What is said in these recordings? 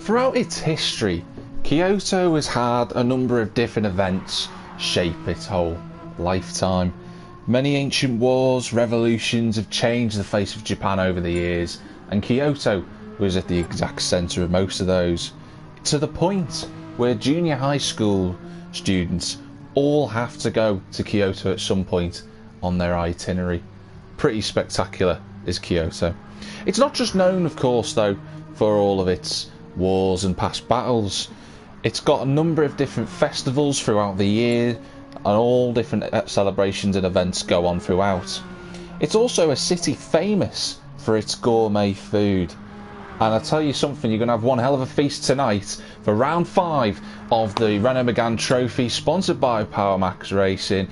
Throughout its history, Kyoto has had a number of different events shape its whole lifetime. Many ancient wars, revolutions have changed the face of Japan over the years, and Kyoto was at the exact centre of most of those, to the point where junior high school students all have to go to Kyoto at some point on their itinerary. Pretty spectacular is Kyoto. It's not just known, of course, though, for all of its wars and past battles. It's got a number of different festivals throughout the year, and all different celebrations and events go on throughout. It's also a city famous for its gourmet food. And I'll tell you something, you're going to have one hell of a feast tonight for round 5 of the Renault Megane Trophy, sponsored by Power Max Racing.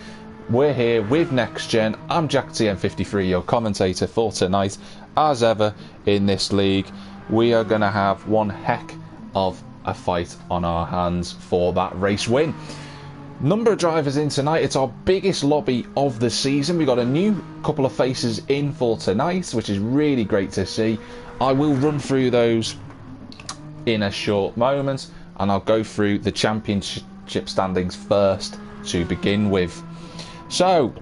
We're here with NXTGEN. I'm Jack TM53, your commentator for tonight. As ever in this league, we are going to have one heck of a fight on our hands for that race win. Number of drivers in tonight. It's our biggest lobby of the season. We've got a new couple of faces in for tonight, which is really great to see. I will run through those in a short moment, and I'll go through the championship standings first to begin with. So,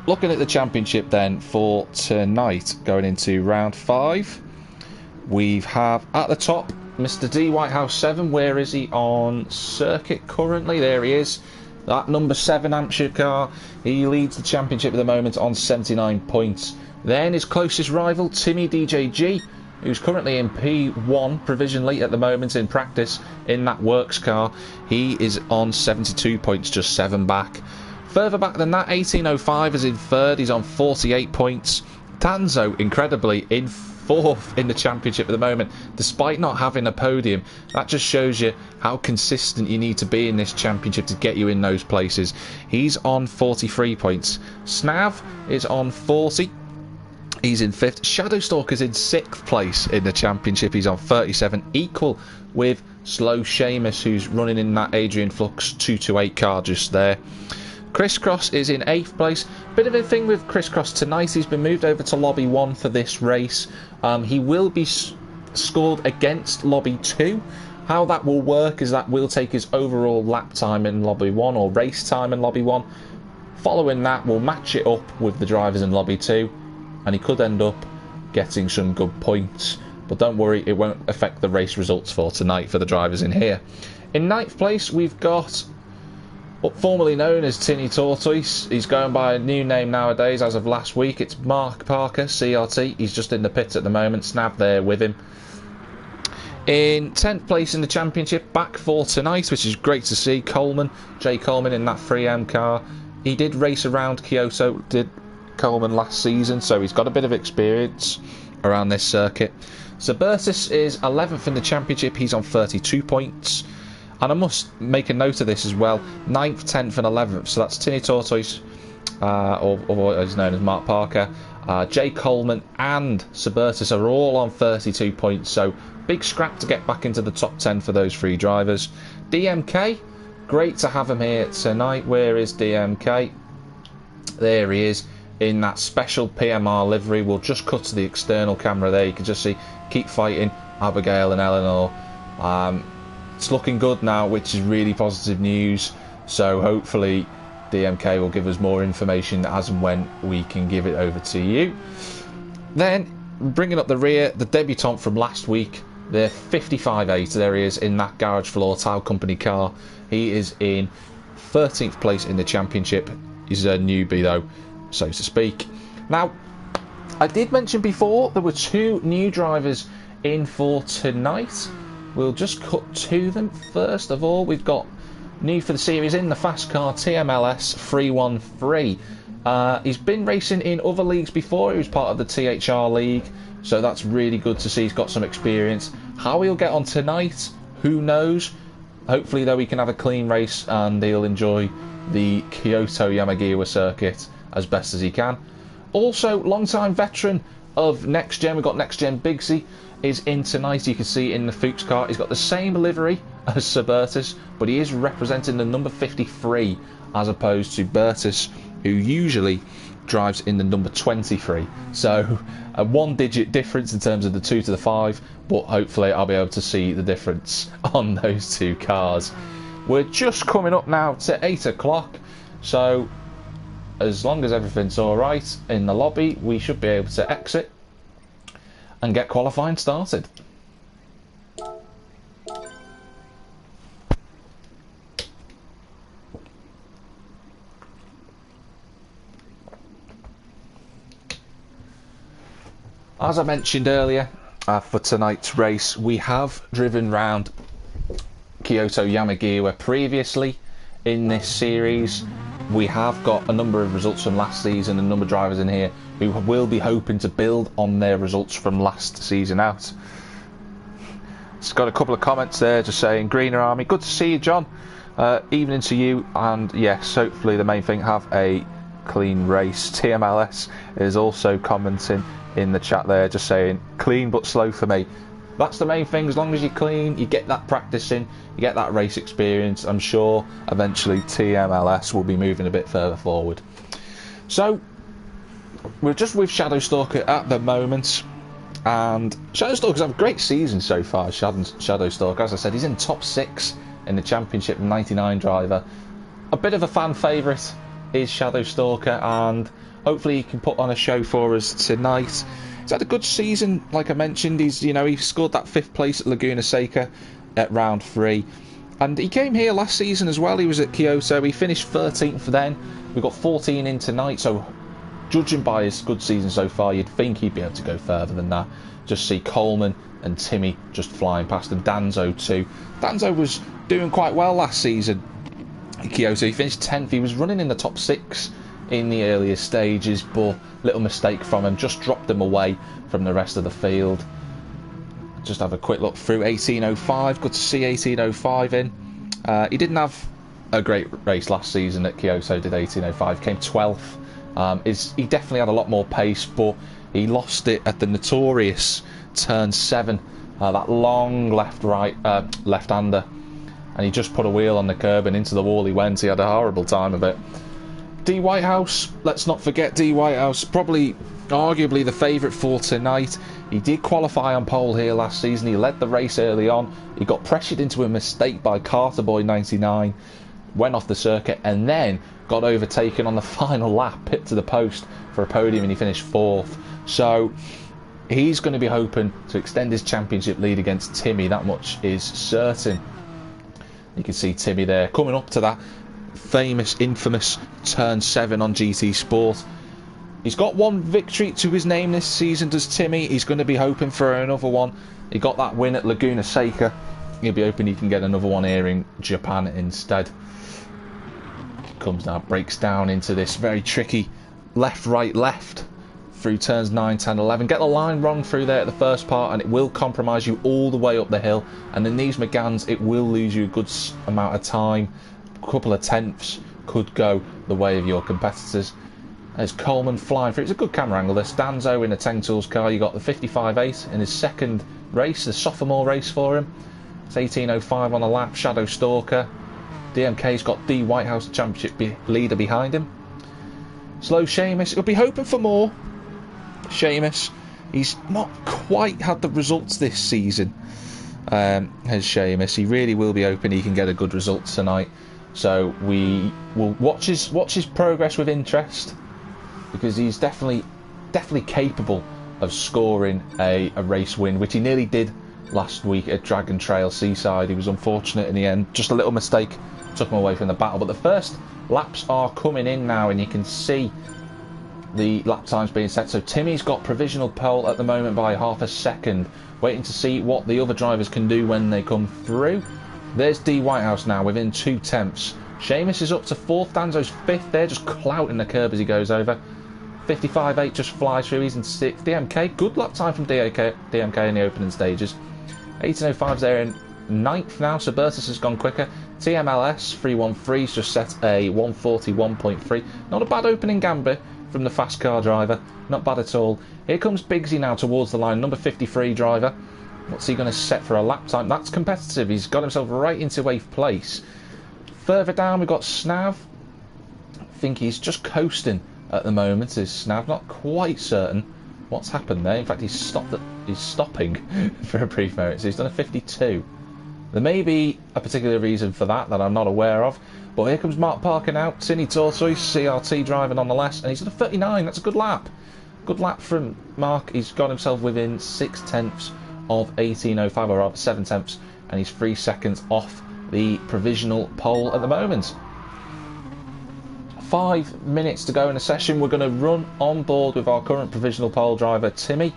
looking at the championship then for tonight, going into round 5, we have at the top Mr. D Whitehouse 7. Where is he on circuit currently? There he is. That number 7 Hampshire car. He leads the championship at the moment on 79 points. Then his closest rival, Timmy DJG, who's currently in P1 provisionally at the moment in practice in that works car. He is on 72 points, just 7 back. Further back than that, 1805 is in 3rd. He's on 48 points. Tanzo, incredibly, in 4th in the championship at the moment, despite not having a podium. That just shows you how consistent you need to be in this championship to get you in those places. He's on 43 points. Snav is on 40. He's in 5th. Shadowstalker's in 6th place in the championship. He's on 37, equal with Slow Seamus, who's running in that Adrian Flux 228 car just there. Crisscross is in 8th place. Bit of a thing with Crisscross tonight. He's been moved over to Lobby 1 for this race. He will be scored against Lobby 2. How that will work is that we'll take his overall lap time in Lobby 1 or race time in Lobby 1. Following that, we'll match it up with the drivers in Lobby 2, and he could end up getting some good points. But don't worry, it won't affect the race results for tonight for the drivers in here. In 9th place, we've got what formerly known as Tinny Tortoise. He's going by a new name nowadays as of last week. It's Mark Parker, CRT. He's just in the pits at the moment. Snav there with him. In 10th place in the championship, back for tonight, which is great to see, Coleman. Jay Coleman in that 3M car. He did race around Kyoto, did Coleman last season, so he's got a bit of experience around this circuit. Subertus is 11th in the championship. He's on 32 points. And I must make a note of this as well. 9th, 10th and 11th. So that's Tinny Tortoise, or what is known as Mark Parker. Jay Coleman and Subertus are all on 32 points. So big scrap to get back into the top 10 for those 3 drivers. DMK, great to have him here tonight. Where is DMK? There he is in that special PMR livery. We'll just cut to the external camera there. You can just see Keep Fighting, Abigail and Eleanor. It's looking good now, which is really positive news. So hopefully DMK will give us more information as and when we can give it over to you. Then bringing up the rear, the debutant from last week, the 55.8. There he is in that garage floor tile company car. He is in 13th place in the championship. He's a newbie though, so to speak. Now, I did mention before there were 2 new drivers in for tonight. We'll just cut to them. First of all, we've got new for the series in the fast car, TMLS 313. He's been racing in other leagues before. He was part of the THR league, so that's really good to see. He's got some experience. How he'll get on tonight, who knows? Hopefully, though, he can have a clean race and he'll enjoy the Kyoto Yamagiwa circuit as best as he can. Also, long-time veteran of NXTGEN, we've got NXTGEN Bigsy is in tonight. You can see in the Fuchs car he's got the same livery as Subertus, but he is representing the number 53 as opposed to Bertus, who usually drives in the number 23. So a 1-digit difference in terms of the 2 to the 5, but hopefully I'll be able to see the difference on those two cars. We're just coming up now to 8 o'clock, so as long as everything's alright in the lobby, we should be able to exit and get qualifying started. As I mentioned earlier, for tonight's race, we have driven round Kyoto Yamagiwa previously in this series. We have got a number of results from last season, a number of drivers in here who will be hoping to build on their results from last season out. It's got a couple of comments there just saying, Greener Army, good to see you, John. Evening to you, and yes, hopefully the main thing, have a clean race. TMLS is also commenting in the chat there, just saying, clean but slow for me. That's the main thing. As long as you're clean, you get that practice in, you get that race experience, I'm sure eventually TMLS will be moving a bit further forward. So we're just with Shadow Stalker at the moment, and Shadow Stalker's had a great season so far. Shadow Stalker, as I said, he's in top 6 in the championship, 99 driver. A bit of a fan favourite is Shadow Stalker, and hopefully he can put on a show for us tonight. He's had a good season, like I mentioned. He scored that 5th place at Laguna Seca at round 3, and he came here last season as well. He was at Kyoto, he finished 13th then. We got 14 in tonight, so judging by his good season so far, you'd think he'd be able to go further than that. Just see Coleman and Timmy just flying past him. Danzo too. Danzo was doing quite well last season at Kyoto. He finished 10th. He was running in the top 6 in the earlier stages, but little mistake from him, just dropped him away from the rest of the field. Just have a quick look through 1805. Good to see 1805 in. He didn't have a great race last season at Kyoto, did 1805. Came 12th. He definitely had a lot more pace, but he lost it at the notorious turn 7. That long left-hander, and he just put a wheel on the curb and into the wall he went. He had a horrible time of it. D Whitehouse, let's not forget D Whitehouse, probably arguably the favourite for tonight. He did qualify on pole here last season. He led the race early on. He got pressured into a mistake by Carterboy 99, went off the circuit, and then got overtaken on the final lap, pit to the post for a podium, and he finished 4th. So he's going to be hoping to extend his championship lead against Timmy. That much is certain. You can see Timmy there coming up to that famous, infamous turn 7 on GT Sport. He's got one victory to his name this season, does Timmy. He's going to be hoping for another one. He got that win at Laguna Seca. He'll be hoping he can get another one here in Japan instead. Comes now, breaks down into this very tricky left, right, left through turns 9, 10, 11. Get the line wrong through there at the first part, and it will compromise you all the way up the hill. And in these Meganes, it will lose you a good amount of time. A couple of tenths could go the way of your competitors. There's Coleman flying through. It's a good camera angle. There's Danzo in a Tank Tools car. You got the 55.8 in his second race, the sophomore race for him. It's 18.05 on the lap. Shadow Stalker. DMK's got D Whitehouse championship leader behind him. Slow Seamus. He'll be hoping for more. Seamus, he's not quite had the results this season. Has Seamus. He really will be hoping he can get a good result tonight. So we will watch his progress with interest, because he's definitely capable of scoring a race win, which he nearly did last week at Dragon Trail Seaside. He was unfortunate in the end. Just a little mistake took him away from the battle. But the first laps are coming in now, and you can see the lap times being set. So Timmy's got provisional pole at the moment by half a second, waiting to see what the other drivers can do when they come through. There's D Whitehouse now within 2 tenths. Seamus is up to 4th. Danzo's 5th there, just clouting the curb as he goes over. 55.8 just flies through. He's in 6th. DMK, good lap time from DMK in the opening stages. 18.05's there in 9th now. So Bertus has gone quicker. TMLS 313's just set a 141.3. Not a bad opening gambit from the fast car driver. Not bad at all. Here comes Bigsy now towards the line. Number 53 driver. What's he going to set for a lap time? That's competitive. He's got himself right into 8th place. Further down we've got Snav. I think he's just coasting at the moment is Snav. Not quite certain what's happened there. In fact, he's stopping for a brief moment, so he's done a 52. There may be a particular reason for that I'm not aware of. But here comes Mark Parker now. Tinny Tortoise, CRT driving on the left, and he's done a 39. That's a good lap. Good lap from Mark. He's got himself within 6/10 of 18.05, or rather 7/10, and he's 3 seconds off the provisional pole at the moment. 5 minutes to go in the session. We're going to run on board with our current provisional pole driver, Timmy.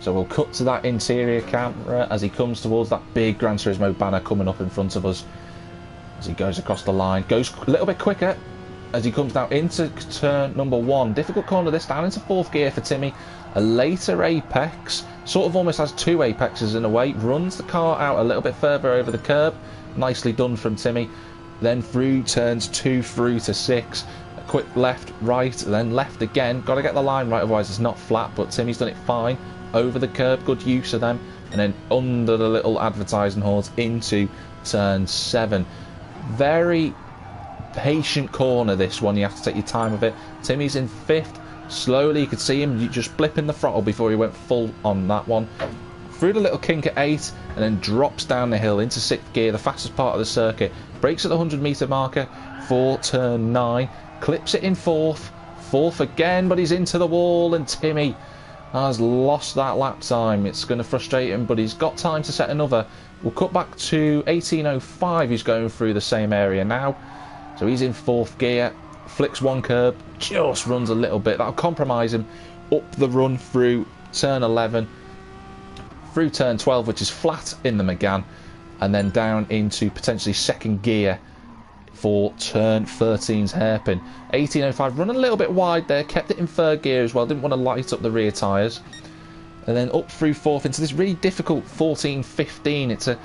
So we'll cut to that interior camera as he comes towards that big Gran Turismo banner coming up in front of us. As he goes across the line, goes a little bit quicker as he comes now into turn number 1. Difficult corner this, down into 4th gear for Timmy. A later apex, sort of almost has 2 apexes in a way. Runs the car out a little bit further over the curb. Nicely done from Timmy. Then through turns 2 through to 6. A quick left, right, then left again. Got to get the line right, otherwise it's not flat, but Timmy's done it fine. Over the curb, good use of them. And then under the little advertising horns into turn 7. Very patient corner, this one. You have to take your time with it. Timmy's in 5th. Slowly, you could see him just blipping the throttle before he went full on that one. Through the little kink at 8, and then drops down the hill into 6th gear, the fastest part of the circuit. Brakes at the 100-metre marker for turn 9. Clips it in 4th. 4th again, but he's into the wall, and Timmy has lost that lap time. It's going to frustrate him, but he's got time to set another. We'll cut back to 18.05. He's going through the same area now. So he's in 4th gear. Flicks one curb. Just runs a little bit. That'll compromise him. Up the run through turn 11. Through turn 12, which is flat in the Megane. And then down into potentially 2nd gear for turn 13's hairpin. 18.05. Run a little bit wide there. Kept it in 3rd gear as well. Didn't want to light up the rear tyres. And then up through 4th into this really difficult 14.15. It's a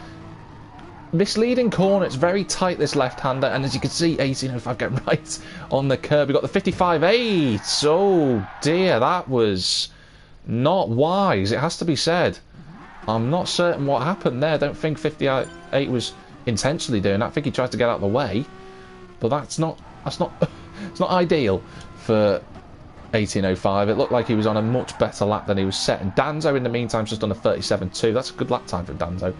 misleading corner. It's very tight, this left-hander. And as you can see, 18.05 getting right on the curb. We got the 55.8. Oh dear, that was not wise. It has to be said. I'm not certain what happened there. I don't think 58 was intentionally doing that. I think he tried to get out of the way. But that's not it's not ideal for 18.05. It looked like he was on a much better lap than he was set. And Danzo, in the meantime, just done a 37.2. That's a good lap time for Danzo.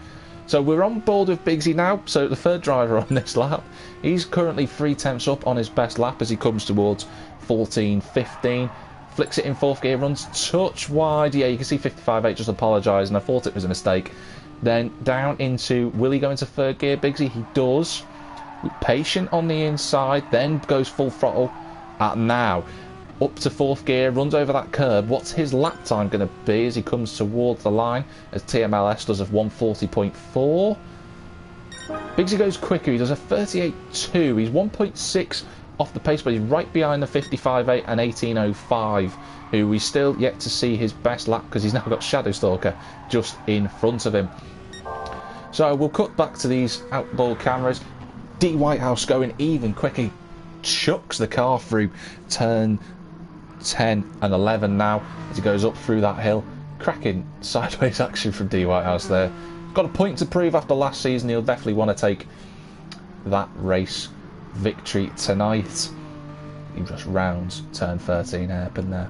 So we're on board with Bigsy now. So the 3rd driver on this lap. He's currently 3/10 up on his best lap as he comes towards 14.15. Flicks it in 4th gear, runs touch wide. Yeah, you can see 55.8 just apologising. I thought it was a mistake. Then down into, will he go into 3rd gear, Bigsy? He does. Patient on the inside, then goes full throttle at now. Up to 4th gear, runs over that curb. What's his lap time going to be as he comes towards the line? As TMLS does of 140.4. Bigsy goes quicker. He does a 38.2. He's 1.6 off the pace, but he's right behind the 55.8 and 18.05, who we still yet to see his best lap because he's now got Shadow Stalker just in front of him. So we'll cut back to these outboard cameras. D Whitehouse going even quicker. He chucks the car through turn 10 and 11 now as he goes up through that hill. Cracking sideways action from D Whitehouse there. Got a point to prove after last season. He'll definitely want to take that race victory tonight. He just rounds turn 13 hairpin there.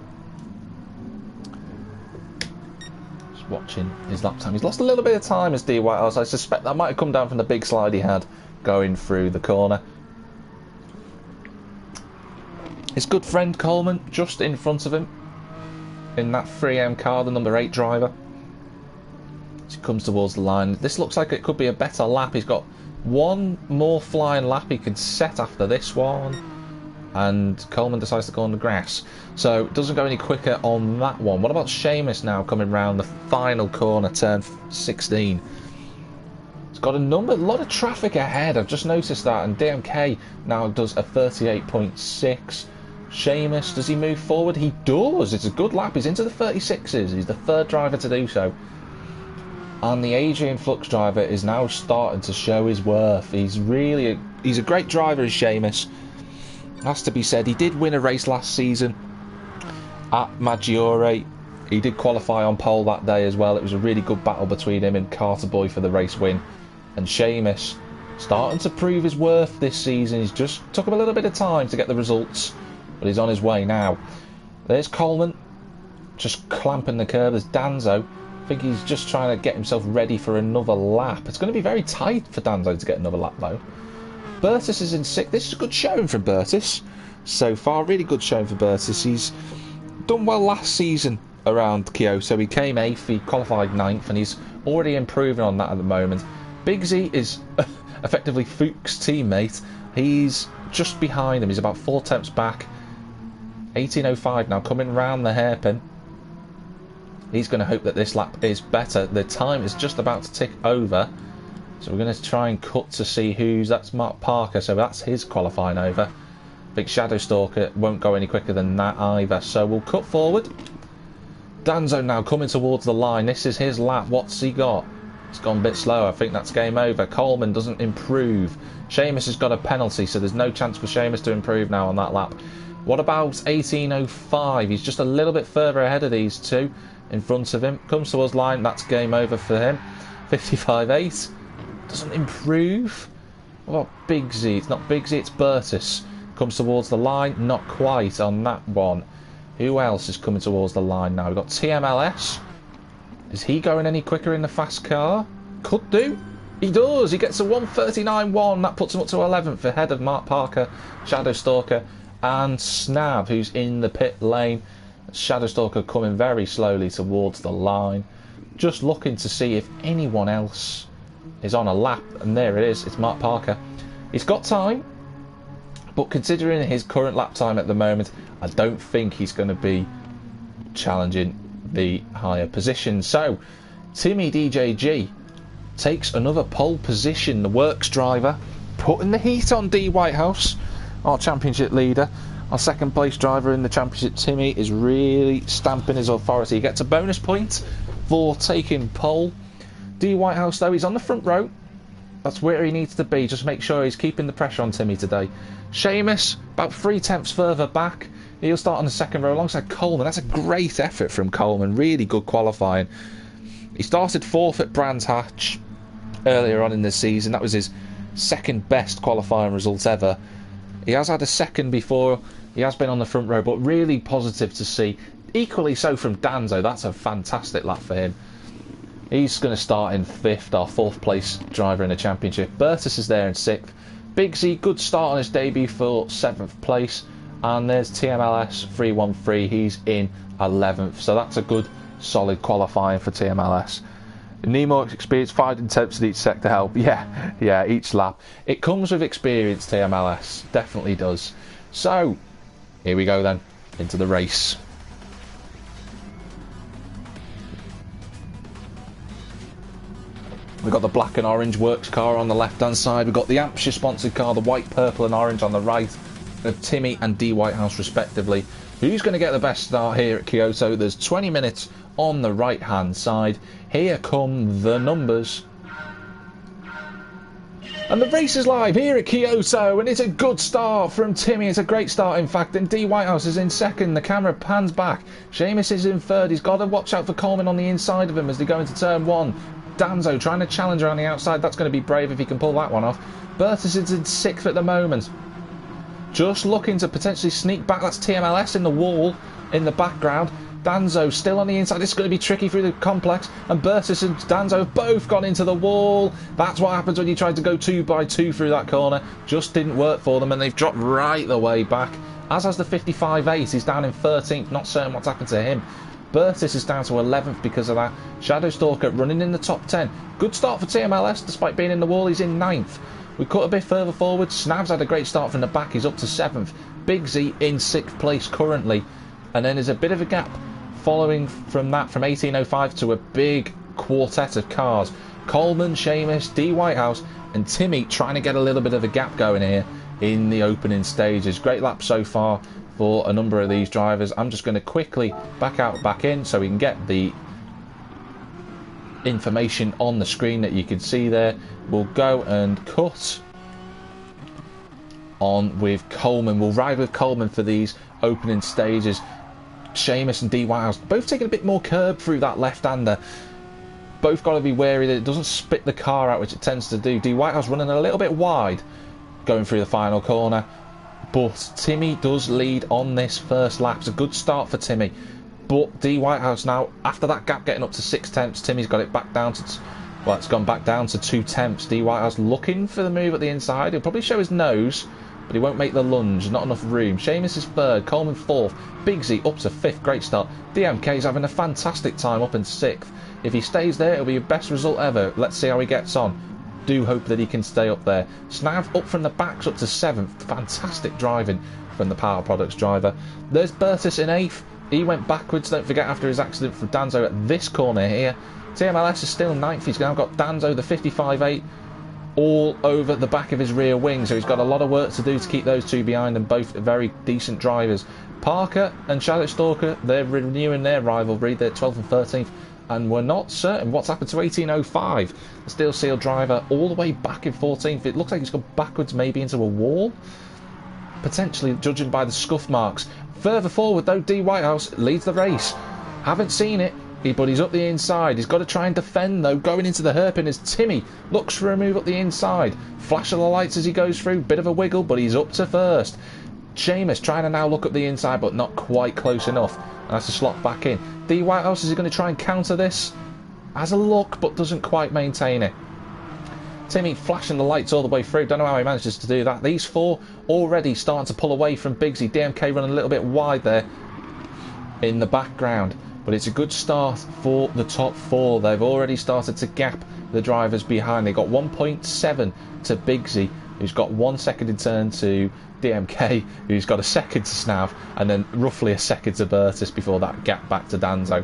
Just watching his lap time. He's lost a little bit of time as D Whitehouse. I suspect that might have come down from the big slide he had going through the corner. His good friend Coleman just in front of him in that 3M car, the number 8 driver. As he comes towards the line, this looks like it could be a better lap. He's got one more flying lap he can set after this one, and Coleman decides to go on the grass, so it doesn't go any quicker on that one. What about Seamus now coming round the final corner, turn 16? It's got a lot of traffic ahead. I've just noticed that, and DMK now does a 38.6. Seamus, does he move forward? He does. It's a good lap. He's into the 36s. He's the 3rd driver to do so. And the Adrian Flux driver is now starting to show his worth. He's a great driver, is Seamus. Has to be said. He did win a race last season at Maggiore. He did qualify on pole that day as well. It was a really good battle between him and Carter Boy for the race win. And Seamus starting to prove his worth this season. He's just took him a little bit of time to get the results. but he's on his way now. There's Coleman, just clamping the curb. There's Danzo. I think he's just trying to get himself ready for another lap. It's going to be very tight for Danzo to get another lap, though. Bertus is in 6th. This is a good showing from Bertus so far. Really good showing for Bertus. He's done well last season around Kyoto. He came 8th, he qualified 9th, and he's already improving on that at the moment. Big Z is effectively Fuchs' teammate. He's just behind him. He's about 4 tenths back. 18.05 now, coming round the hairpin. He's going to hope that this lap is better. The time is just about to tick over. So we're going to try and cut to see who's... That's Mark Parker, so that's his qualifying over. I think Shadow Stalker won't go any quicker than that either. So we'll cut forward. Danzo now coming towards the line. This is his lap. What's he got? It's gone a bit slower. I think that's game over. Coleman doesn't improve. Seamus has got a penalty, so there's no chance for Seamus to improve now on that lap. What about 18.05? He's just a little bit further ahead of these two in front of him. Comes towards line. That's game over for him. 55.8. Doesn't improve. What about Big Z? It's not Big Z, it's Bertus. Comes towards the line. Not quite on that one. Who else is coming towards the line now? We've got TMLS. Is he going any quicker in the fast car? Could do. He does. He gets a 1:39.1. That puts him up to 11th ahead of Mark Parker, Shadow Stalker, and Snab, who's in the pit lane. Shadow Stalker coming very slowly towards the line. Just looking to see if anyone else is on a lap. And there it is. It's Mark Parker. He's got time. But considering his current lap time at the moment, I don't think he's going to be challenging the higher position. So, Timmy DJG takes another pole position. The works driver putting the heat on D Whitehouse, our championship leader. Our second place driver in the championship, Timmy, is really stamping his authority. He gets a bonus point for taking pole. D Whitehouse, though, he's on the front row. That's where he needs to be. Just make sure he's keeping the pressure on Timmy today. Seamus, about 3 tenths further back. He'll start on the second row alongside Coleman. That's a great effort from Coleman. Really good qualifying. He started 4th at Brands Hatch earlier on in the season. That was his second best qualifying result ever. He has had a second before. He has been on the front row, but really positive to see. Equally so from Danzo. That's a fantastic lap for him. He's going to start in 5th, our 4th place driver in the championship. Bertus is there in 6th. Big Z, good start on his debut for 7th place. And there's TMLS 313. He's in 11th. So that's a good, solid qualifying for TMLS. Nemo experience 5 and 10ths in each sector help. Yeah, each lap. It comes with experience, TMLS. Definitely does. So, here we go then, into the race. We've got the black and orange works car on the left-hand side. We've got the Hampshire sponsored car, the white, purple and orange on the right, of Timmy and D Whitehouse respectively. Who's going to get the best start here at Kyoto? There's 20 minutes on the right-hand side. Here come the numbers. And the race is live here at Kyoto, and it's a good start from Timmy. It's a great start, in fact, and D Whitehouse is in 2nd. The camera pans back. Seamus is in 3rd. He's got to watch out for Coleman on the inside of him as they go into turn 1. Danzo trying to challenge her on the outside. That's going to be brave if he can pull that one off. Bertus is in 6th at the moment. Just looking to potentially sneak back. That's TMLS in the wall in the background. Danzo still on the inside. This is going to be tricky through the complex. And Bertus and Danzo have both gone into the wall. That's what happens when you try to go 2x2 through that corner. Just didn't work for them, and they've dropped right the way back. As has the 55.8. He's down in 13th. Not certain what's happened to him. Bertus is down to 11th because of that. Shadow Stalker running in the top 10. Good start for TMLS despite being in the wall. He's in 9th. We cut a bit further forward. Snav's had a great start from the back. He's up to 7th. Big Z in 6th place currently. And then there's a bit of a gap following from that, from 18.05 to a big quartet of cars. Coleman, Seamus, D Whitehouse and Timmy trying to get a little bit of a gap going here in the opening stages. Great lap so far for a number of these drivers. I'm just going to quickly back out, back in, so we can get the information on the screen that you can see there. We'll go and cut on with Coleman. We'll ride with Coleman for these opening stages. Seamus and D Whitehouse both taking a bit more curb through that left-hander. Both got to be wary that it doesn't spit the car out, which it tends to do. D Whitehouse running a little bit wide going through the final corner. but Timmy does lead on this first lap. It's a good start for Timmy, but D Whitehouse now, after that gap getting up to 6 tenths, Timmy's got it back down to, well, it's gone back down to 2 tenths. D Whitehouse looking for the move at the inside. He'll probably show his nose, but he won't make the lunge. Not enough room. Seamus is third, Coleman fourth, Bigsy up to fifth. Great start. DMK's having a fantastic time up in sixth. If he stays there, it'll be your best result ever. Let's see how he gets on. Do hope that he can stay up there. Snav up from the backs up to seventh. Fantastic driving from the Power Products driver. There's Bertus in eighth. He went backwards, don't forget, after his accident from Danzo at this corner here. TMLS is still ninth. He's now got Danzo, the 55.8, all over the back of his rear wing, so he's got a lot of work to do to keep those two behind them. Both very decent drivers. Parker and Shadow Stalker, they're renewing their rivalry. They're 12th and 13th, and we're not certain what's happened to 1805. The Steel Seal driver all the way back in 14th. It looks like he's gone backwards, maybe into a wall, potentially, judging by the scuff marks. Further forward though, D Whitehouse leads the race. Haven't seen it, but he's up the inside. He's got to try and defend though, going into the hairpin as Timmy looks for a move up the inside. Flash of the lights as he goes through, bit of a wiggle, but he's up to first. Seamus trying to now look up the inside, but not quite close enough, and has to slot back in. D Whitehouse, is he going to try and counter this? Has a look, but doesn't quite maintain it. Timmy flashing the lights all the way through. Don't know how he manages to do that. These four already starting to pull away from Bigsy. DMK running a little bit wide there in the background, but it's a good start for the top four. They've already started to gap the drivers behind. They got 1.7 to Bigsy, who's got 1 second in turn to DMK, who's got a second to Snav, and then roughly a second to Bertus before that gap back to Danzo.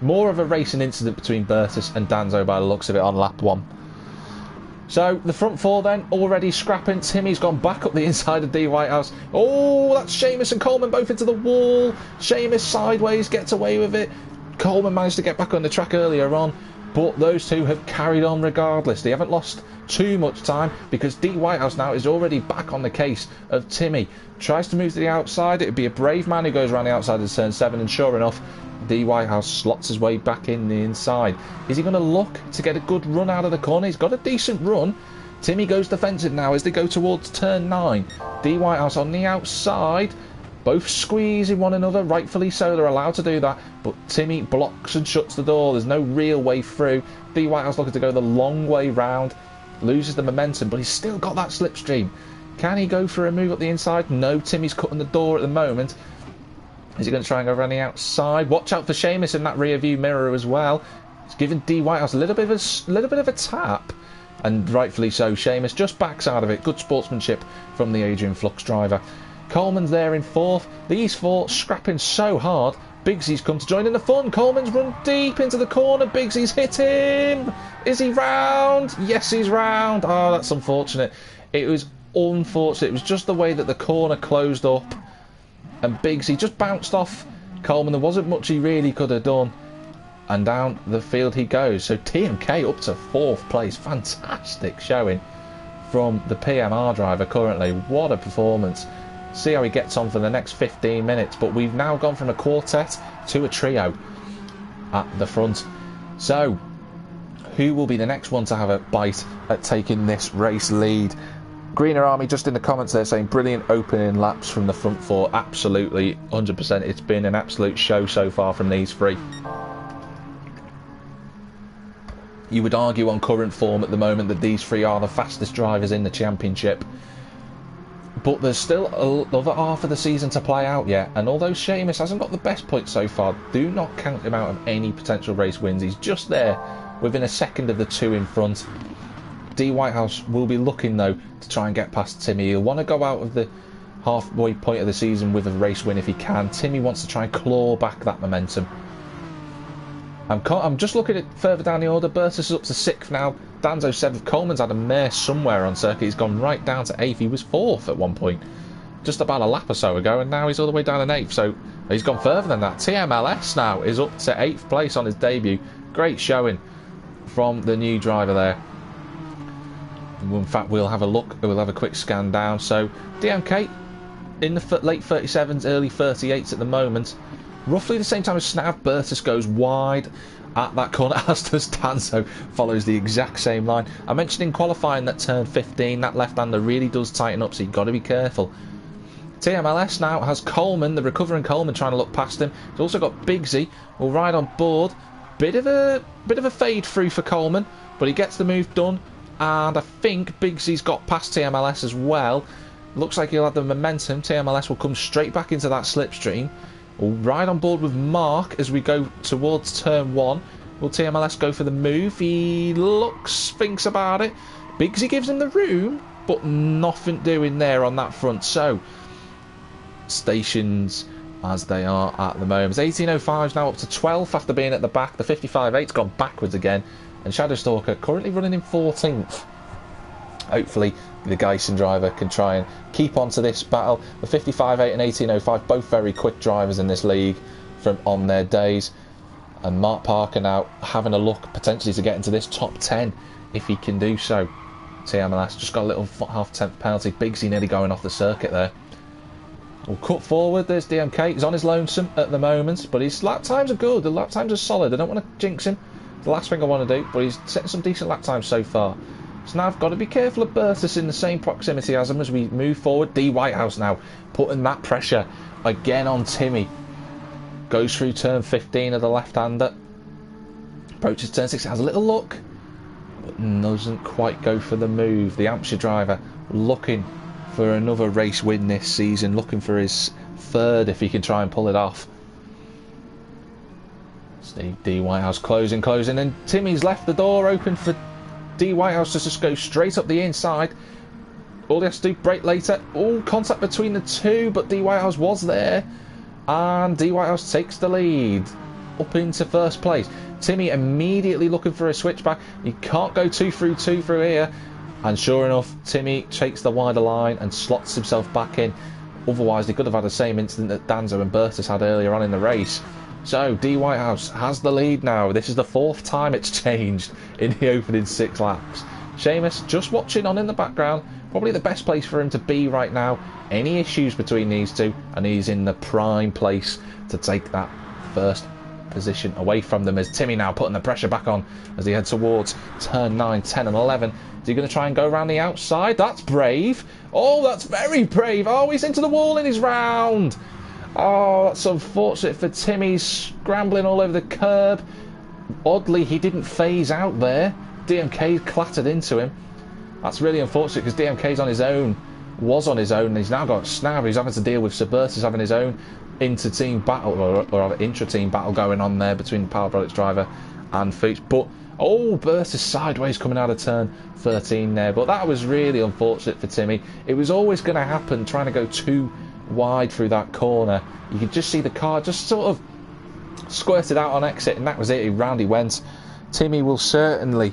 More of a racing incident between Bertus and Danzo by the looks of it on lap 1. So the front four then already scrapping. Timmy's gone back up the inside of D Whitehouse. Oh, that's Seamus and Coleman both into the wall. Seamus sideways gets away with it. Coleman managed to get back on the track earlier on, but those two have carried on regardless. They haven't lost too much time because D Whitehouse now is already back on the case of Timmy. Tries to move to the outside. It would be a brave man who goes around the outside of turn 7, and sure enough, D Whitehouse slots his way back in the inside. Is he going to look to get a good run out of the corner? He's got a decent run. Timmy goes defensive now as they go towards turn 9. D Whitehouse on the outside, both squeezing one another, rightfully so. They're allowed to do that, but Timmy blocks and shuts the door. There's no real way through. D Whitehouse looking to go the long way round, loses the momentum, but he's still got that slipstream. Can he go for a move up the inside? No, Timmy's cutting the door at the moment. Is he going to try and go around the outside? Watch out for Seamus in that rear view mirror as well. He's giving D Whitehouse a little bit of a tap, and rightfully so. Seamus just backs out of it. Good sportsmanship from the Adrian Flux driver. Coleman's there in fourth. These four scrapping so hard. Bigsy's come to join in the fun. Coleman's run deep into the corner. Bigsy's hit him. Is he round? Yes, he's round. Oh, that's unfortunate. It was unfortunate. It was just the way that the corner closed up, and Bigsy just bounced off Coleman. There wasn't much he really could have done, and down the field he goes. So TMK up to 4th place. Fantastic showing from the PMR driver currently. What a performance. See how he gets on for the next 15 minutes. But we've now gone from a quartet to a trio at the front. So who will be the next one to have a bite at taking this race lead? Greener Army just in the comments there saying brilliant opening laps from the front four. Absolutely, 100%. It's been an absolute show so far from these three. You would argue on current form at the moment that these three are the fastest drivers in the championship. But there's still another half of the season to play out yet, and although Seamus hasn't got the best points so far, do not count him out of any potential race wins. He's just there within a second of the two in front. D Whitehouse will be looking though to try and get past Timmy. He'll want to go out of the halfway point of the season with a race win if he can. Timmy wants to try and claw back that momentum. I'm just looking at further down the order. Bertus is up to 6th now. Danzo 7th. Coleman's had a mare somewhere on circuit. He's gone right down to 8th. He was 4th at one point, just about a lap or so ago, and now he's all the way down in 8th. So he's gone further than that. TMLS now is up to 8th place on his debut. Great showing from the new driver there. In fact, we'll have a look. We'll have a quick scan down. So DMK in the late 37s, early 38s at the moment. Roughly the same time as Snav. Bertus goes wide at that corner, as does Danzo, follows the exact same line. I mentioned in qualifying that turn 15, that left-hander really does tighten up, so you've got to be careful. TMLS now has Coleman, the recovering Coleman, trying to look past him. He's also got Bigsy, will ride on board. Bit of a fade through for Coleman, but he gets the move done. And I think Bigsy's got past TMLS as well. Looks like he'll have the momentum. TMLS will come straight back into that slipstream. We'll ride on board with Mark as we go towards turn 1. Will TMLS go for the move? He thinks about it. Bigsy gives him the room, but nothing doing there on that front. So, stations as they are at the moment. 18.05 now up to 12th after being at the back. The 55.8's gone backwards again. And Shadowstalker currently running in 14th. Hopefully the Geisen driver can try and keep on to this battle. The 55.8 and 18.05, both very quick drivers in this league from on their days. And Mark Parker now having a look potentially to get into this top 10 if he can do so. TMLS just got a little half-tenth penalty. Bigsy nearly going off the circuit there. We'll cut forward. There's DMK. He's on his lonesome at the moment, but his lap times are good. The lap times are solid. I don't want to jinx him. The last thing I want to do, but he's setting some decent lap times so far. So now I've got to be careful of Bertus in the same proximity as him as we move forward. D Whitehouse now putting that pressure again on Timmy. Goes through turn 15 of the left-hander. Approaches turn 6, has a little look, but doesn't quite go for the move. The Hampshire driver looking for another race win this season, looking for his third if he can try and pull it off. Steve D Whitehouse closing, and Timmy's left the door open for D Whitehouse to just go straight up the inside. All he has to do, brake later. Oh, contact between the two, but D Whitehouse was there. And D Whitehouse takes the lead up into first place. Timmy immediately looking for a switchback. He can't go 2 through here. And sure enough, Timmy takes the wider line and slots himself back in. Otherwise, he could have had the same incident that Danzo and Bertus had earlier on in the race. So, D Whitehouse has the lead now. This is the 4th time it's changed in the opening 6 laps. Seamus just watching on in the background. Probably the best place for him to be right now. Any issues between these two, and he's in the prime place to take that first position away from them, as Timmy now putting the pressure back on as he heads towards turn 9, 10 and 11. Is he going to try and go around the outside? That's brave. Oh, that's very brave. Oh, he's into the wall in his round. Oh, that's unfortunate for Timmy. Scrambling all over the curb. Oddly, he didn't phase out there. DMK clattered into him. That's really unfortunate because DMK's on his own. Was on his own, and he's now got Snav. He's having to deal with Suburtus having his own inter-team battle, or intra-team battle going on there between the Power Products driver and Fuchs. But, oh, Bertus sideways coming out of turn 13 there. But that was really unfortunate for Timmy. It was always going to happen, trying to go too wide through that corner. You could just see the car just sort of squirted out on exit, and that was it. Round he went. Timmy will certainly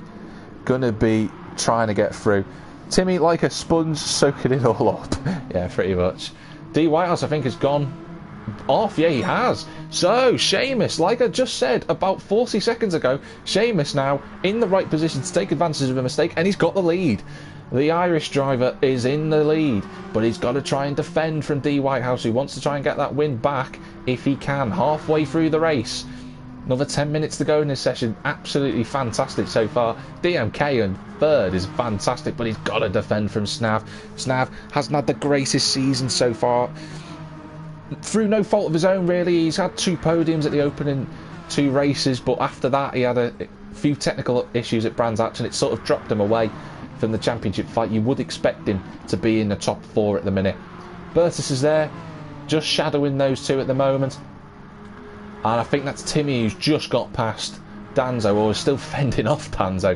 going to be trying to get through. Timmy, like a sponge, soaking it all up. Yeah, pretty much. D Whitehouse, I think, has gone off. Yeah, he has. So, Seamus, like I just said about 40 seconds ago, Seamus now in the right position to take advantage of a mistake, and he's got the lead. The Irish driver is in the lead, but he's got to try and defend from D Whitehouse, who wants to try and get that win back if he can, halfway through the race. Another 10 minutes to go in this session. Absolutely fantastic so far. DMK in third is fantastic, but he's got to defend from Snav. Snav hasn't had the greatest season so far. Through no fault of his own, really. He's had 2 podiums at the opening 2 races, but after that he had a few technical issues at Brands Hatch, and it sort of dropped him away from the championship fight. You would expect him to be in the top 4 at the minute. Bertus is there, just shadowing those 2 at the moment. And I think that's Timmy, who's just got past Danzo, or is still fending off Danzo,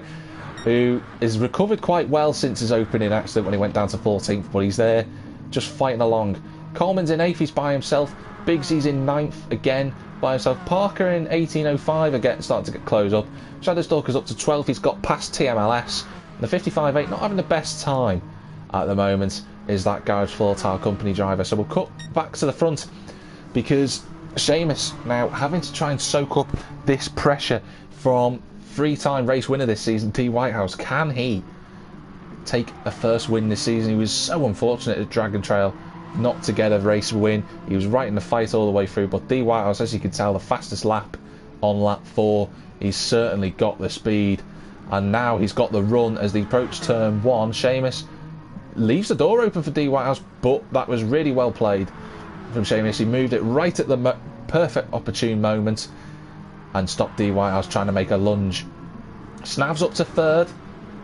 who has recovered quite well since his opening accident when he went down to 14th, but he's there just fighting along. Coleman's in 8th, he's by himself. Bigsy's in 9th again by himself. Parker in 18.05 again, starting to get close up. Shadowstalker's up to 12th, he's got past TMLS. The 55.8 not having the best time at the moment is that Garage Floor Tile Company driver. So we'll cut back to the front because Seamus now having to try and soak up this pressure from 3-time race winner this season, D Whitehouse. Can he take a first win this season? He was so unfortunate at Dragon Trail not to get a race win. He was right in the fight all the way through, but D Whitehouse, as you can tell, the fastest lap on lap 4. He's certainly got the speed, and now he's got the run as they approach turn 1. Seamus leaves the door open for D Whitehouse, but that was really well played from Seamus. He moved it right at the perfect opportune moment and stopped D Whitehouse trying to make a lunge. Snav's up to third,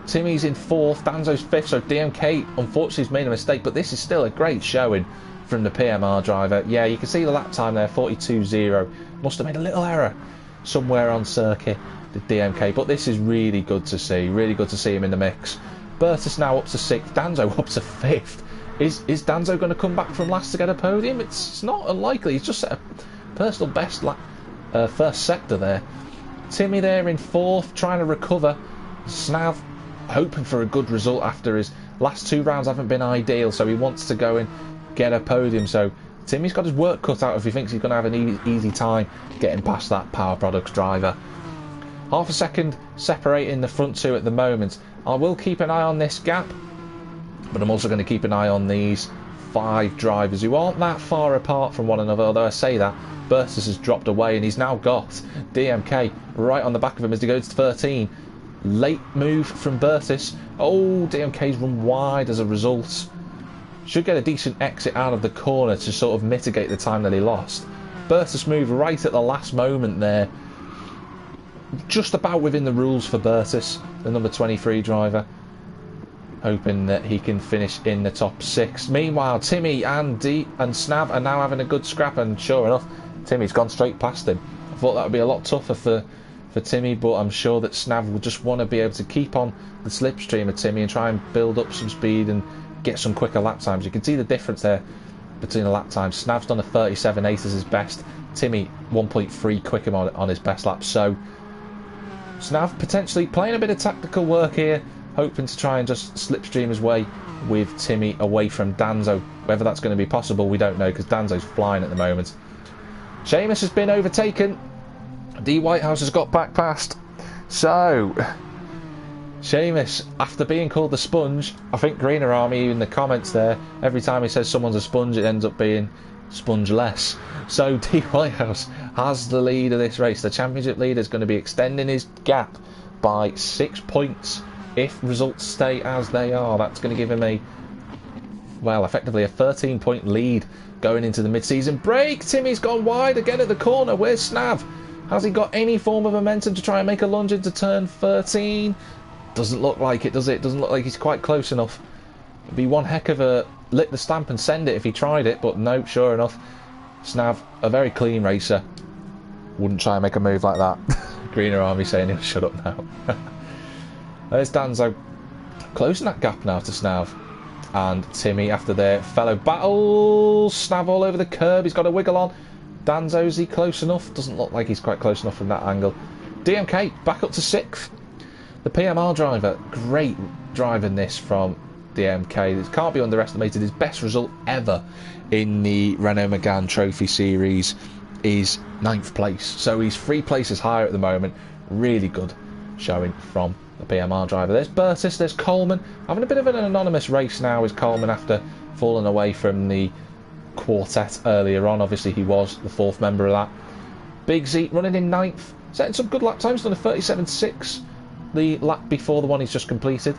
Timmy's in fourth, Danzo's fifth, so DMK unfortunately has made a mistake, but this is still a great showing from the PMR driver. Yeah, you can see the lap time there, 42.0. Must have made a little error somewhere on circuit, the DMK, but this is really good to see him in the mix. Bertus now up to sixth, Danzo up to fifth. Is Danzo going to come back from last to get a podium? It's not unlikely. He's just set a personal best first sector there. Timmy there in fourth, trying to recover. Snav hoping for a good result after his last two rounds haven't been ideal, so he wants to go and get a podium. So Timmy's got his work cut out if he thinks he's going to have an easy time getting past that Power Products driver. Half a second separating the front two at the moment. I will keep an eye on this gap, but I'm also going to keep an eye on these five drivers who aren't that far apart from one another, although I say that Bertus has dropped away and he's now got DMK right on the back of him as he goes to 13. Late move from Bertus. Oh, DMK's run wide as a result. Should get a decent exit out of the corner to sort of mitigate the time that he lost. Bertus moved right at the last moment there. Just about within the rules for Bertus, the number 23 driver. Hoping that he can finish in the top six. Meanwhile, Timmy and Snav are now having a good scrap, and sure enough, Timmy's gone straight past him. I thought that would be a lot tougher for Timmy, but I'm sure that Snav will just want to be able to keep on the slipstream of Timmy and try and build up some speed and get some quicker lap times. You can see the difference there between the lap times. Snav's done a 37.8 as his best. Timmy 1.3 quicker on his best lap. So Snav potentially playing a bit of tactical work here, hoping to try and just slipstream his way with Timmy away from Danzo. Whether that's going to be possible, we don't know, because Danzo's flying at the moment. Seamus has been overtaken. D Whitehouse has got back past. So Seamus, after being called the sponge, I think Greener Army in the comments there, every time he says someone's a sponge, it ends up being sponge-less. So D Whitehouse has the lead of this race. The championship leader is going to be extending his gap by 6 points if results stay as they are. That's going to give him effectively a 13-point lead going into the mid-season break. Timmy's gone wide again at the corner. Where's Snav? Has he got any form of momentum to try and make a lunge into turn 13? Doesn't look like it, does it? Doesn't look like he's quite close enough. It'd be one heck of a lick the stamp and send it if he tried it, but no, sure enough, Snav, a very clean racer, wouldn't try and make a move like that. Greener Army saying he'll shut up now. There's Danzo, closing that gap now to Snav. And Timmy after their fellow battle. Snav all over the curb, he's got a wiggle on. Danzo, is he close enough? Doesn't look like he's quite close enough from that angle. DMK back up to 6th. The PMR driver, great driving this from DMK. This can't be underestimated. His best result ever in the Renault Megane Trophy Series is 9th place. So he's 3 places higher at the moment. Really good showing from the PMR driver. There's Bertus, there's Coleman. Having a bit of an anonymous race now is Coleman after falling away from the quartet earlier on. Obviously he was the 4th member of that. Big Z running in 9th, setting some good lap times, done a 37.6 the lap before the one he's just completed.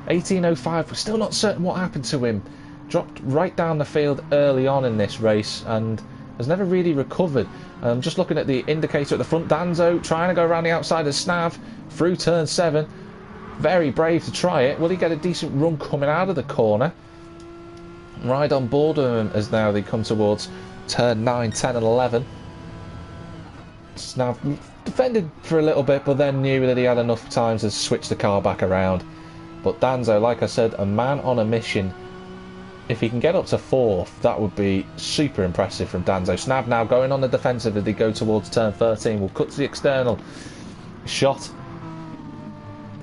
18.05, we're still not certain what happened to him. Dropped right down the field early on in this race and has never really recovered. Just looking at the indicator at the front, Danzo trying to go around the outside of Snav through turn 7. Very brave to try it. Will he get a decent run coming out of the corner? Right on board with him as now they come towards turn 9, 10 and 11. Snav defended for a little bit, but then knew that he had enough time to switch the car back around. But Danzo, like I said, a man on a mission. If he can get up to 4th, that would be super impressive from Danzo. Snav now going on the defensive as they go towards turn 13. We'll cut to the external shot.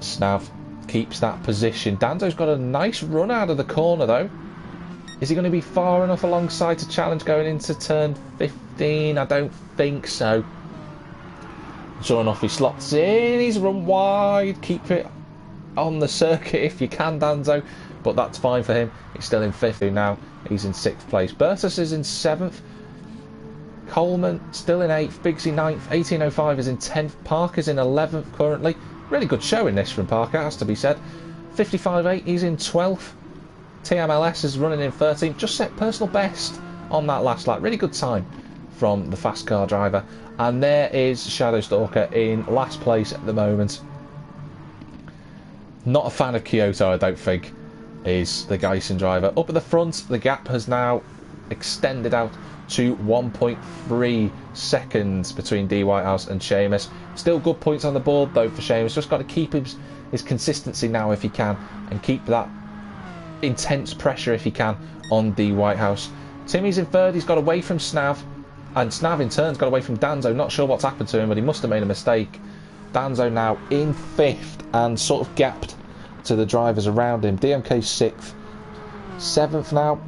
Snav keeps that position. Danzo's got a nice run out of the corner though. Is he going to be far enough alongside to challenge going into turn 15? I don't think so. Sure enough, he slots in. He's run wide. Keep it on the circuit if you can, Danzo. But that's fine for him. He's still in 5th now. He's in 6th place. Bertus is in 7th. Coleman still in 8th. Bigsy 9th. 18.05 is in 10th. Parker's in 11th currently. Really good showing this from Parker, has to be said. 55.8, he's in 12th. TMLS is running in 13th, just set personal best on that last lap. Really good time from the fast car driver. And there is Shadow Stalker in last place at the moment. Not a fan of Kyoto, I don't think, is the Geisen driver. Up at the front, the gap has now extended out to 1.3 seconds between D Whitehouse and Seamus. Still good points on the board though for Seamus. Just got to keep his consistency now if he can, and keep that intense pressure if he can on D Whitehouse. Timmy's in third. He's got away from Snav, and Snav in turn's got away from Danzo. Not sure what's happened to him, but he must have made a mistake. Danzo now in fifth and sort of gapped to the drivers around him. DMK sixth. Seventh now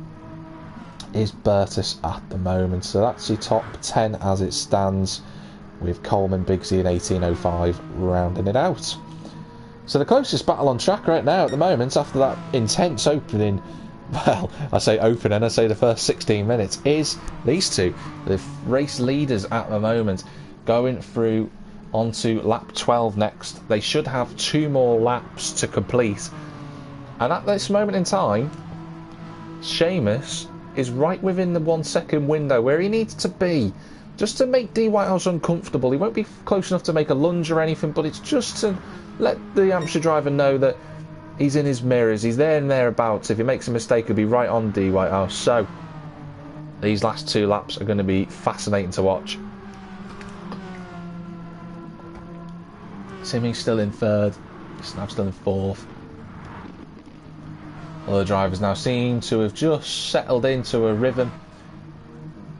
is Bertus at the moment. So that's your top 10 as it stands, with Coleman, Bigsy and 1805 rounding it out. So the closest battle on track right now at the moment, after that intense opening, well, I say opening, I say the first 16 minutes, is these two, the race leaders at the moment, going through onto lap 12 next. They should have 2 more laps to complete, and at this moment in time, Seamus is right within the 1 second window where he needs to be, just to make D Whitehouse uncomfortable. He won't be close enough to make a lunge or anything, but it's just to let the Hampshire driver know that he's in his mirrors, he's there and thereabouts. If he makes a mistake, he'll be right on D Whitehouse. So these last 2 laps are going to be fascinating to watch. Timmy's still in third, Snav's still in fourth. Other drivers now seem to have just settled into a rhythm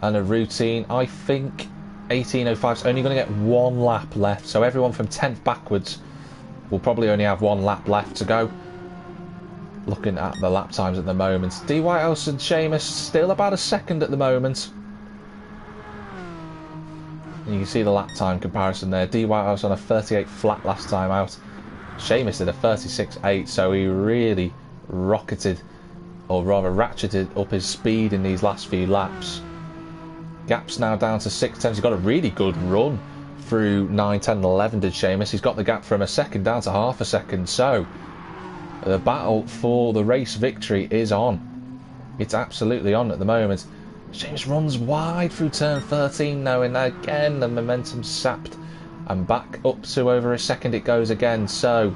and a routine. I think 1805's only going to get 1 lap left, so everyone from 10th backwards will probably only have 1 lap left to go. Looking at the lap times at the moment, D Whitehouse and Seamus still about a second at the moment. And you can see the lap time comparison there. D Whitehouse on a 38 flat last time out. Seamus did a 36.8, so he really rocketed, or rather ratcheted up his speed in these last few laps. Gap's now down to 6 tenths. He's got a really good run through 9, 10 and 11 did Seamus. He's got the gap from a second down to half a second, so the battle for the race victory is on. It's absolutely on at the moment. Seamus runs wide through turn 13 though, and again the momentum's sapped, and back up to over a second it goes again. So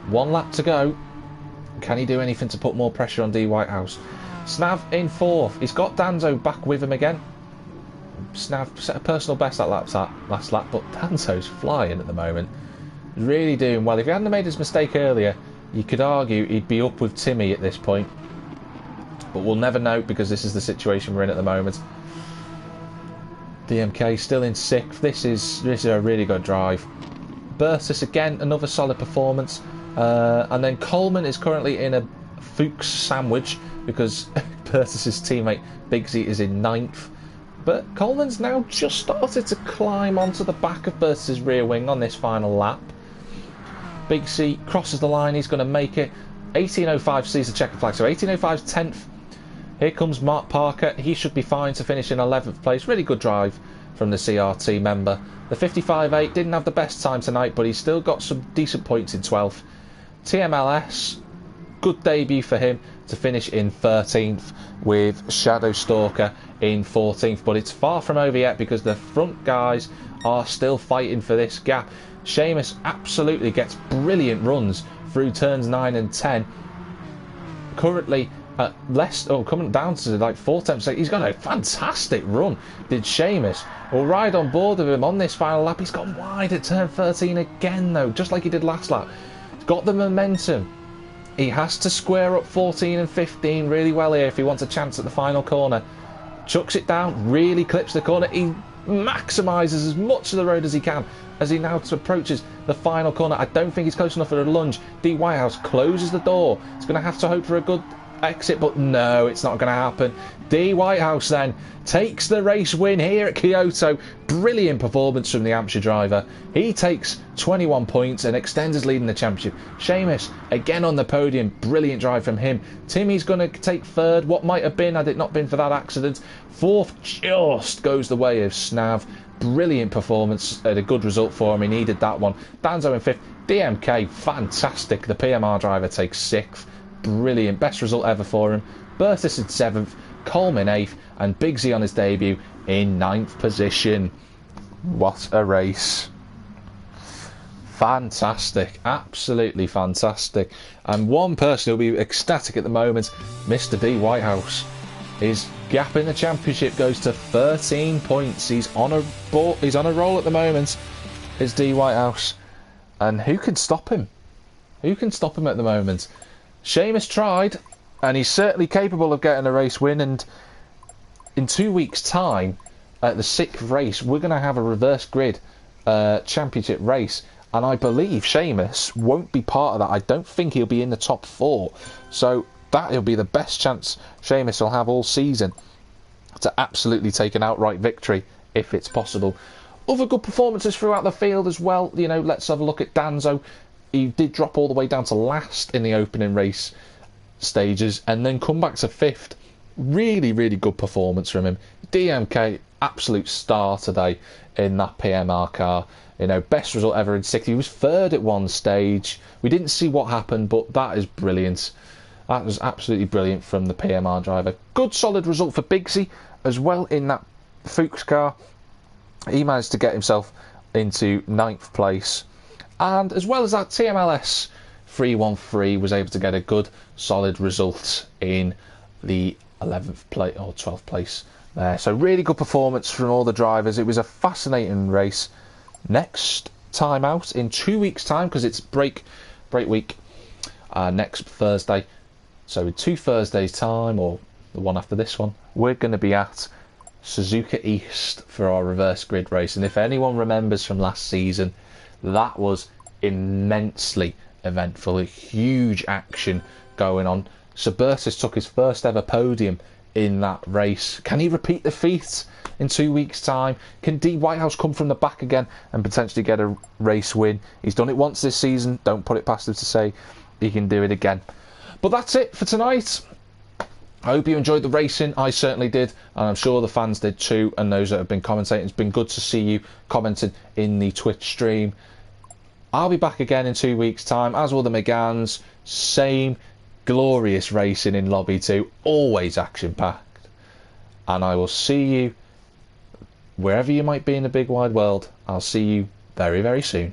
1 lap to go. Can he do anything to put more pressure on D Whitehouse? Snav in fourth. He's got Danzo back with him again. Snav set a personal best that last lap, but Danzo's flying at the moment. Really doing well. If he hadn't made his mistake earlier, you could argue he'd be up with Timmy at this point. But we'll never know, because this is the situation we're in at the moment. DMK still in 6th. This is a really good drive. Bertus again, another solid performance. And then Coleman is currently in a Fuchs sandwich because Bertus's teammate Bigsy is in 9th. But Coleman's now just started to climb onto the back of Bertus's rear wing on this final lap. Bigsy crosses the line, he's going to make it. 1805 sees the checkered flag, so 1805's 10th. Here comes Mark Parker. He should be fine to finish in 11th place. Really good drive from the CRT member. The 55.8 didn't have the best time tonight, but he's still got some decent points in 12th. TMLS, good debut for him to finish in 13th, with Shadow Stalker in 14th. But it's far from over yet, because the front guys are still fighting for this gap. Seamus absolutely gets brilliant runs through turns 9 and 10. Currently at coming down to like 4 tenths. He's got a fantastic run, did Seamus. We'll ride on board of him on this final lap. He's gone wide at turn 13 again though, just like he did last lap. He's got the momentum. He has to square up 14 and 15 really well here if he wants a chance at the final corner. Chucks it down, really clips the corner. He maximises as much of the road as he can as he now approaches the final corner. I don't think he's close enough for a lunge. D Whitehouse closes the door. He's going to have to hope for a good exit, but no, it's not going to happen. D Whitehouse then takes the race win here at Kyoto. Brilliant performance from the Hampshire driver. He takes 21 points and extends his lead in the championship. Seamus again on the podium. Brilliant drive from him. Timmy's going to take third. What might have been had it not been for that accident. Fourth just goes the way of Snav. Brilliant performance, a good result for him. He needed that one. Danzo in fifth. DMK fantastic. The PMR driver takes sixth. brilliant. Best result ever for him. Bertus in 7th, Coleman 8th, and Bigsy on his debut in 9th position. What a race. Fantastic, absolutely fantastic. And one person who'll be ecstatic at the moment, Mr. D Whitehouse. His gap in the championship goes to 13 points. He's on a roll at the moment. Is D Whitehouse, and who can stop him? Who can stop him at the moment? Seamus tried, and he's certainly capable of getting a race win. And in 2 weeks' time, at the 6th race, we're going to have a reverse grid championship race. And I believe Seamus won't be part of that. I don't think he'll be in the top 4. So that'll be the best chance Seamus will have all season to absolutely take an outright victory, if it's possible. Other good performances throughout the field as well. You know, let's have a look at Danzo. He did drop all the way down to last in the opening race stages and then come back to 5th. Really, really good performance from him. DMK, absolute star today in that PMR car. You know, best result ever in 6th. He was 3rd at one stage. We didn't see what happened, but that is brilliant. That was absolutely brilliant from the PMR driver. Good solid result for Bigsy as well in that Fuchs car. He managed to get himself into 9th place. And as well as that, TMLS 313 was able to get a good solid result in the 11th place or 12th place there. So really good performance from all the drivers. It was a fascinating race. Next time out in 2 weeks' time, because it's break week next Thursday. So in 2 Thursdays' time, or the one after this one, we're going to be at Suzuka East for our reverse grid race. And if anyone remembers from last season, that was immensely eventful. A huge action going on. Suburtis took his first ever podium in that race. Can he repeat the feat in 2 weeks' time? Can D Whitehouse come from the back again and potentially get a race win? He's done it once this season. Don't put it past him to say he can do it again. But that's it for tonight. I hope you enjoyed the racing. I certainly did, and I'm sure the fans did too, and those that have been commentating. It's been good to see you commenting in the Twitch stream. I'll be back again in 2 weeks' time, as will the Meganes. Same glorious racing in Lobby 2, always action-packed. And I will see you wherever you might be in the big wide world. I'll see you very, very soon.